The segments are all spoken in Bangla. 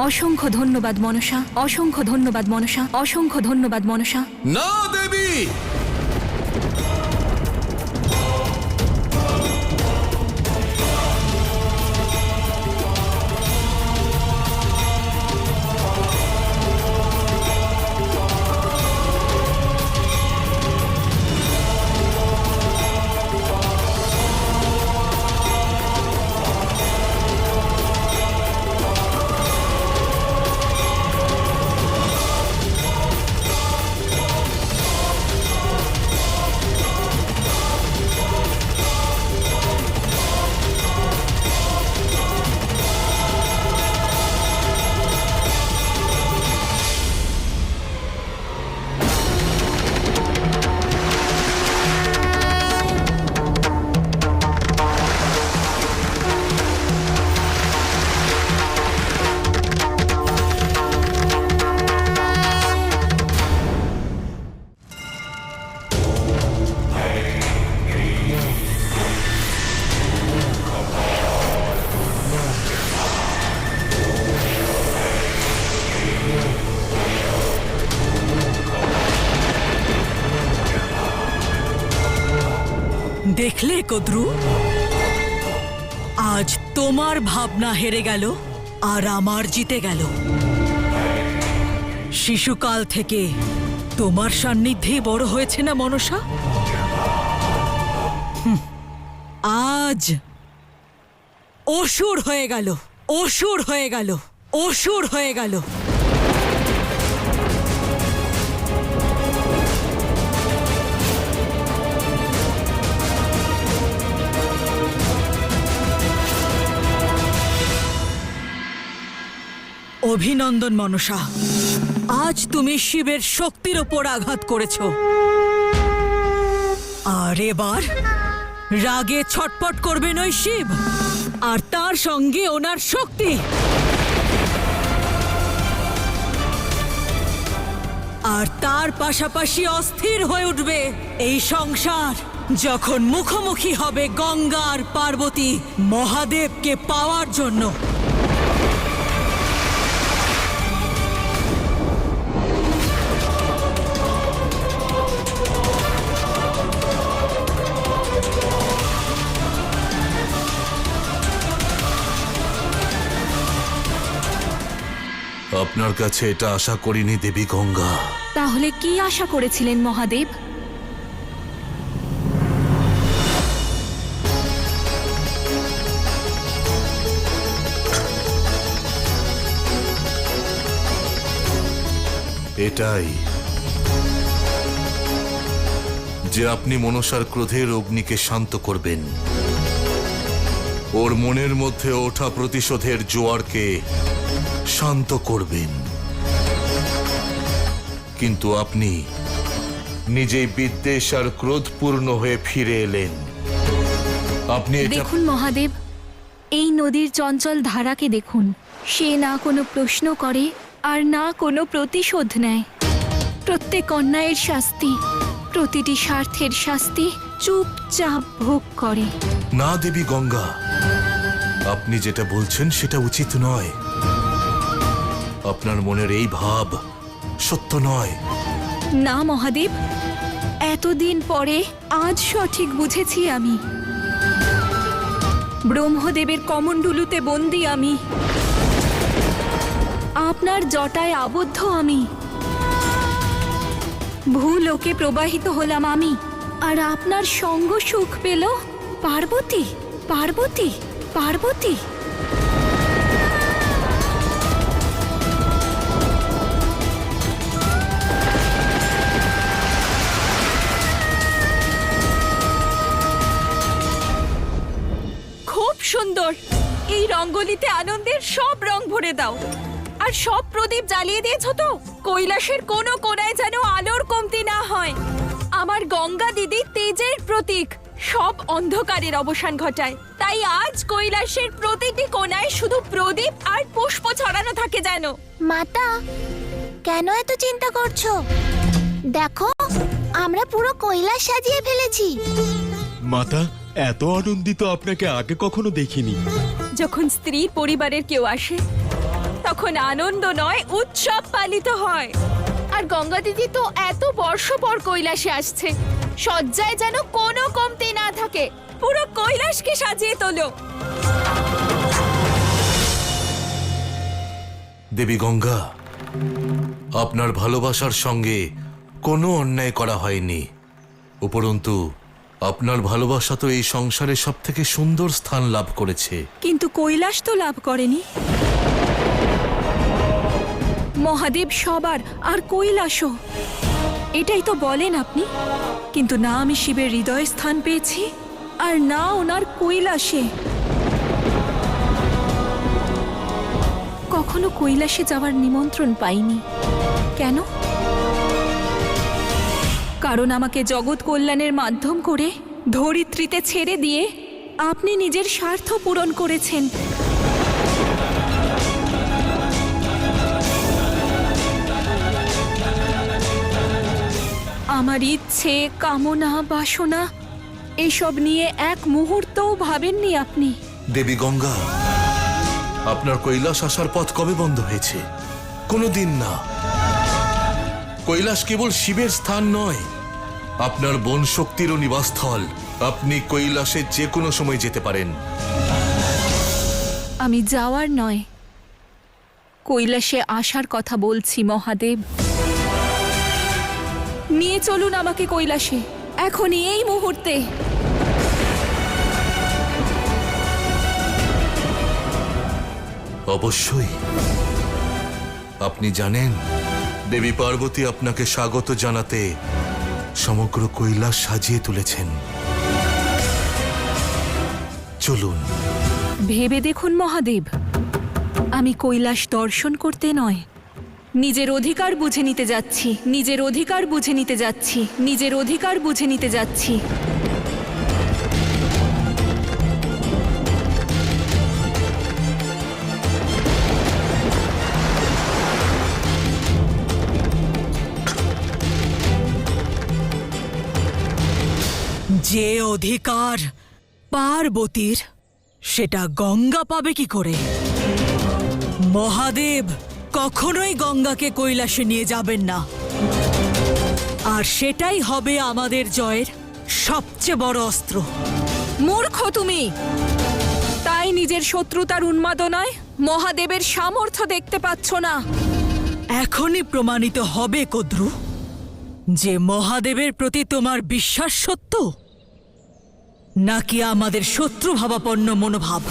অসংখ্য ধন্যবাদ মনসা, অসংখ্য ধন্যবাদ মনসা, অসংখ্য ধন্যবাদ মনসা। না দেবী, দেখলে কদ্রু, আজ তোমার ভাবনা হেরে গেল আর আমার জিতে গেল। শিশুকাল থেকে তোমার সান্নিধ্যে বড় হয়েছে না মনসা? আজ অসুর হয়ে গেল, অসুর হয়ে গেল, অসুর হয়ে গেল। অভিনন্দন মনসা, আজ তুমি শিবের শক্তির ওপর আঘাত করেছ। আর এবার রাগে ছটপট করবেন ওই শিব, আর তার সঙ্গে ওনার শক্তি। আর তার পাশাপাশি অস্থির হয়ে উঠবে এই সংসার, যখন মুখোমুখি হবে গঙ্গা আর পার্বতী মহাদেবকে পাওয়ার জন্য। আপনার কাছে এটা আশা করিনি দেবী গঙ্গা। তাহলে কি আশা করেছিলেন মহাদেব? এটাই যে আপনি মনসার ক্রোধের অগ্নিকে শান্ত করবেন, ওর মনের মধ্যে ওঠা প্রতিশোধের জোয়ারকে শান্ত করবেন। কিন্তু আপনি নিজেই বিদ্বেষ আর ক্রোধপূর্ণ হয়ে ফিরে এলেন। আপনি দেখুন মহাদেব, এই নদীর চঞ্চল ধারাকে দেখুন। সে না কোনো প্রশ্ন করে আর না কোনো প্রতিশোধ নেয়। প্রত্যেক অন্যায়ের শাস্তি, প্রতিটি স্বার্থের শাস্তি চুপচাপ ভোগ করে। না দেবী গঙ্গা, আপনি যেটা বলছেন সেটা উচিত নয়। আপনার মনের এই ভাব সত্য নয়। না মহাদেব, এতদিন পরে আজ সঠিক বুঝেছি আমি। ব্রহ্মদেবের কমণ্ডলুতে বন্দী আমি, আপনার জটায় আবদ্ধ আমি। ভূলোকে প্রবাহিত হলাম আমি, আর আপনার সঙ্গ সুখ পেল পার্বতী, পার্বতী, পার্বতী। খুব সুন্দর। এই রঙ্গোলিতে আনন্দের সব রং ভরে দাও, আর সব প্রদীপ জ্বালিয়ে দিয়েছো তো? কৈলাসের কোনো কোণায় যেন আলোর কমতি না হয়। আমার গঙ্গা দিদি তেজের প্রতীক, সব অন্ধকারের অবসান ঘটায়। তাই আজ কৈলাসের প্রতিটি কোণায় শুধু প্রদীপ আর পুষ্প ছড়ানো থাকে যেন। মাতা, কেন এত চিন্তা করছো? দেখো, আমরা পুরো কৈলাস সাজিয়ে ফেলেছি। মাতা, এত আনন্দিত আপনাকে আগে কখনো দেখিনি। যখন স্ত্রী পরিবারের কেউ আসে, তখন আনন্দ নয় উৎসব পালিত হয়। আর গঙ্গা দিদি তো এত বর্ষ পর কৈলাসে আসছে, সজ্জায় যেন কোনো কমতি না থাকে। পুরো কৈলাসকে সাজিয়ে তোলো। দেবী গঙ্গা, আপনার ভালোবাসার সঙ্গে কোনো অন্যায় করা হয়নি। উপরন্তু আপনার ভালোবাসা তো এই সংসারে সব থেকে সুন্দর স্থান লাভ করেছে। কিন্তু কৈলাস তো লাভ করেনি। মহাদেব সবার, আর কৈলাসও। এটাই তো বলেন আপনি। কিন্তু না আমি শিবের হৃদয়ে স্থান পেয়েছি, আর না ওনার কৈলাসে। কখনো কৈলাসে যাওয়ার নিমন্ত্রণ পাইনি। কেন? কারণ আমাকে জগৎ কল্যাণের মাধ্যম করে ধরিত্রীতে ছেড়ে দিয়ে আপনি নিজের স্বার্থ পূরণ করেছেন। আমার ইচ্ছে, কামনা, বাসনা এসব নিয়ে এক মুহূর্তও ভাবেননি আপনি। দেবী গঙ্গা, আপনার কৈলাস আসার পথ কবে বন্ধ হয়েছে? কোনোদিন না। কৈলাস কেবল শিবের স্থান নয়, আপনার বন শক্তিরও নিবাসস্থল। আপনি কৈলাসে যে কোনো সময় যেতে পারেন। আমি যাওয়ার নয়, কৈলাসে আসার কথা বলছি মহাদেব। নিয়ে চলুন আমাকে কৈলাসে, এখনই, এই মুহূর্তে। অবশ্যই। আপনি জানেন, দেবী পার্বতী আপনাকে স্বাগত জানাতে সমগ্র কৈলাস সাজিয়ে তুলেছেন। চলুন। ভেবে দেখুন মহাদেব, আমি কৈলাস দর্শন করতে নয়, নিজের অধিকার বুঝে নিতে যাচ্ছি, নিজের অধিকার বুঝে নিতে যাচ্ছি, নিজের অধিকার বুঝে নিতে যাচ্ছি। যে অধিকার পার্বতীর, সেটা গঙ্গা পাবে কি করে? মহাদেব কখনোই গঙ্গাকে কৈলাসে নিয়ে যাবেন না। আর সেটাই হবে আমাদের জয়ের সবচেয়ে বড় অস্ত্র। মূর্খ তুমি! তাই নিজের শত্রুতার উন্মাদনায় মহাদেবের সামর্থ্য দেখতে পাচ্ছ না। এখনই প্রমাণিত হবে কদ্রু যে মহাদেবের প্রতি তোমার বিশ্বাস সত্য, নাকি আমাদের শত্রু ভাবাপন্ন মনোভাব।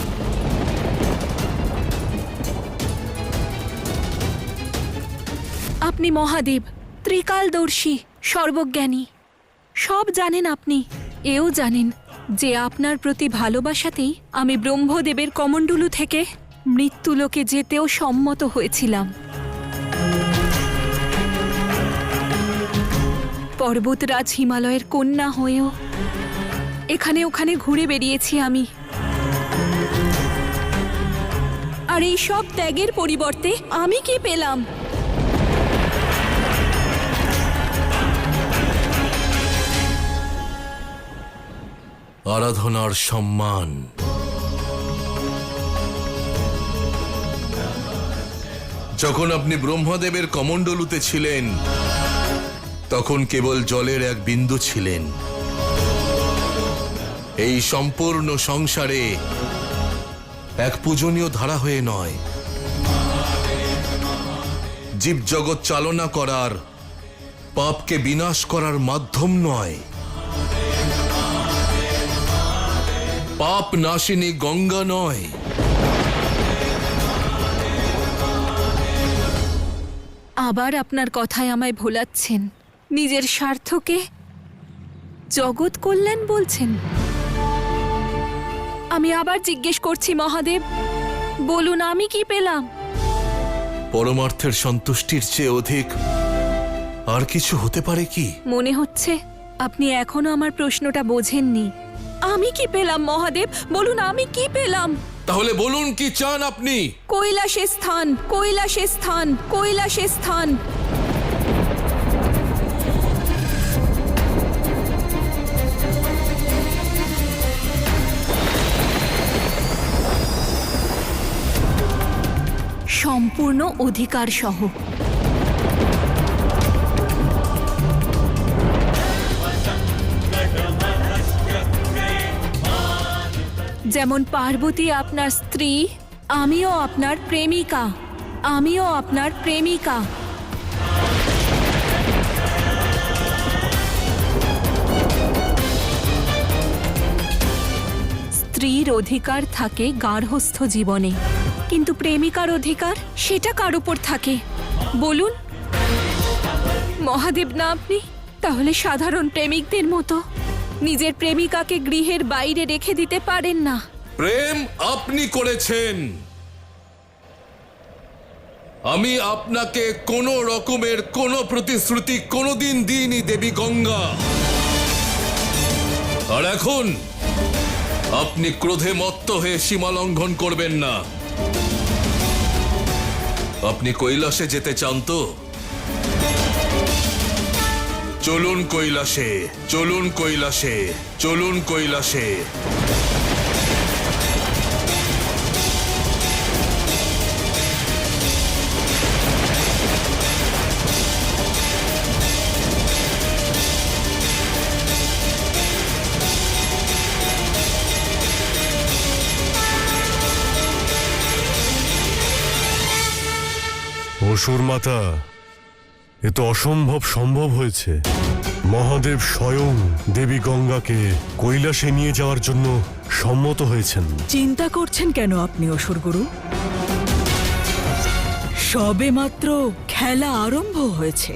আপনি মহাদেব, ত্রিকালদর্শী, সর্বজ্ঞানী, সব জানেন আপনি। এও জানেন যে আপনার প্রতি ভালোবাসাতেই আমি ব্রহ্মদেবের কমণ্ডলু থেকে মৃত্যুলোকে যেতেও সম্মত হয়েছিলাম। পর্বতরাজ হিমালয়ের কন্যা হয়েও এখানে ওখানে ঘুরে বেরিয়েছি আমি। আর এই সব ত্যাগের পরিবর্তে আমি কি পেলাম? আরাধনার সম্মান। যখন আপনি ব্রহ্মদেবের কমণ্ডলুতে ছিলেন, তখন কেবল জলের এক বিন্দু ছিলেন। এই সম্পূর্ণ সংসারে এক পূজনীয় ধারা হয়ে নয়, জীবজগৎ চালনা করার, পাপকে বিনাশ করার মাধ্যম নয়। পাপ নাশিনী গঙ্গা নয়, আবার আপনার কথায় আমায় ভোলাচ্ছেন। নিজের স্বার্থকে জগৎ কল্যাণ বলছেন। আমি আবার জিজ্ঞেস করছি মহাদেব, বলুন আমি কি পেলাম? পরমার্থের সন্তুষ্টির চেয়ে অধিক আর কিছু হতে পারে কি? মনে হচ্ছে আপনি এখনো আমার প্রশ্নটা বোঝেননি। আমি কি পেলাম মহাদেব? বলুন আমি কি পেলাম? তাহলে বলুন কি চান আপনি? কৈলাসে স্থান, কৈলাসে স্থান, কৈলাসে স্থান। সম্পূর্ণ অধিকার সহ। যেমন পার্বতী আপনার স্ত্রী, আমিও আপনার প্রেমিকা, আমিও আপনার প্রেমিকা। স্ত্রীর অধিকার থাকে গার্হস্থ্য জীবনে, কিন্তু প্রেমিকার অধিকার সেটা কার উপর থাকে বলুন? মহাদেব না আপনি? তাহলে সাধারণ প্রেমিকদের মতো নিজের প্রেমিকাকে গৃহের বাইরে রেখে দিতে পারেন না? প্রেম আপনি করেছেন, আমি আপনাকে কোনো রকমের কোনো প্রতিশ্রুতি কোনোদিন দিইনি দেবী গঙ্গা। আর এখন আপনি ক্রোধে মত্ত হয়ে সীমা লঙ্ঘন করবেন না। আপনি কৈলাসে যেতে চান তো? চলুন কৈলাসে, চলুন কৈলাসে, চলুন কৈলাসে। অসুর মাতা, এ তো অসম্ভব সম্ভব হয়েছে। মহাদেব স্বয়ং দেবী গঙ্গাকে কৈলাসে নিয়ে যাওয়ার জন্য সম্মত হয়েছেন। চিন্তা করছেন কেন আপনি অসুরগুরু? সবে মাত্র খেলা আরম্ভ হয়েছে।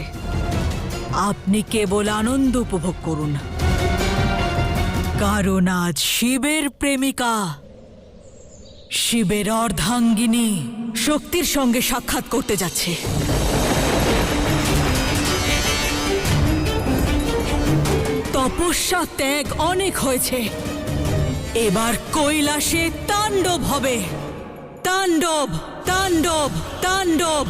আপনি কেবল আনন্দ উপভোগ করুন, কারণ আজ শিবের প্রেমিকা, শিবের অর্ধাঙ্গিনী শক্তির সঙ্গে সাক্ষাৎ করতে যাচ্ছে। তপস্যা ত্যাগ অনেক হয়েছে, এবার কৈলাসে তাণ্ডব হবে। তাণ্ডব, তাণ্ডব, তাণ্ডব।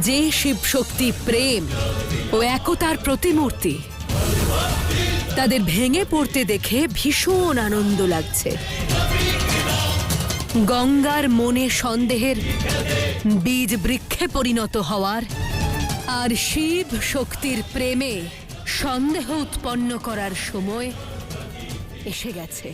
যে শিবশক্তি প্রেম ও একতার প্রতিমূর্তি, তাদের ভেঙে পড়তে দেখে ভীষণ আনন্দ লাগছে। গঙ্গার মনে সন্দেহের বীজ বৃক্ষে পরিণত হওয়ার আর শিব শক্তির প্রেমে সন্দেহ উৎপন্ন করার সময় এসে গেছে।